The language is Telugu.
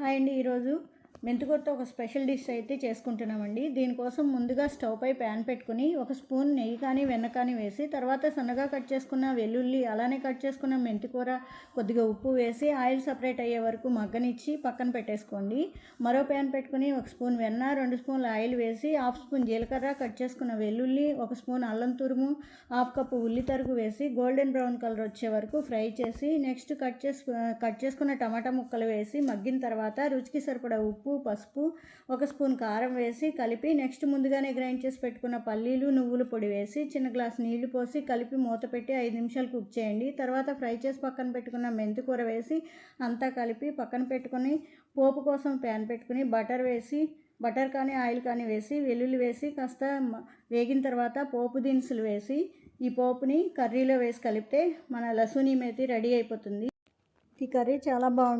హాయ్ అండి, ఈరోజు మెంతికూరతో ఒక స్పెషల్ డిష్ అయితే చేసుకుంటున్నామండి. దీనికోసం ముందుగా స్టవ్ పై ప్యాన్ పెట్టుకుని ఒక స్పూన్ నెయ్యి కానీ వెన్న కానీ వేసి, తర్వాత సన్నగా కట్ చేసుకున్న వెల్లుల్లి, అలానే కట్ చేసుకున్న మెంతికూర, కొద్దిగా ఉప్పు వేసి ఆయిల్ సపరేట్ అయ్యే వరకు మగ్గనిచ్చి పక్కన పెట్టేసుకోండి. మరో ప్యాన్ పెట్టుకుని ఒక స్పూన్ వెన్న, 2 స్పూన్ల ఆయిల్ వేసి, హాఫ్ స్పూన్ జీలకర్ర, కట్ చేసుకున్న వెల్లుల్లి, ఒక స్పూన్ అల్లం తురుము, హాఫ్ కప్పు ఉల్లి తరుగు వేసి గోల్డెన్ బ్రౌన్ కలర్ వచ్చే వరకు ఫ్రై చేసి, నెక్స్ట్ కట్ చేసుకున్న టమాటా ముక్కలు వేసి మగ్గిన తర్వాత రుచికి సరిపడా ఉప్పు, పసుపు, ఒక స్పూన్ కారం వేసి కలిపి, నెక్స్ట్ ముందుగానే గ్రైండ్ చేసి పెట్టుకున్న పల్లీలు, నువ్వుల పొడి వేసి చిన్న గ్లాస్ నీళ్లు పోసి కలిపి మూత పెట్టి 5 నిమిషాలు కుక్ చేయండి. తర్వాత ఫ్రై చేసి పక్కన పెట్టుకున్న మెంతికూర వేసి అంతా కలిపి పక్కన పెట్టుకుని, పోపు కోసం ప్యాన్ పెట్టుకుని బటర్ కానీ ఆయిల్ కానీ వేసి వెల్లుల్లి వేసి కాస్త వేగిన తర్వాత పోపు దినుసులు వేసి ఈ పోపుని కర్రీలో వేసి కలిపితే మన లసూని మేతి రెడీ అయిపోతుంది. ఈ కర్రీ చాలా బాగుంటుంది.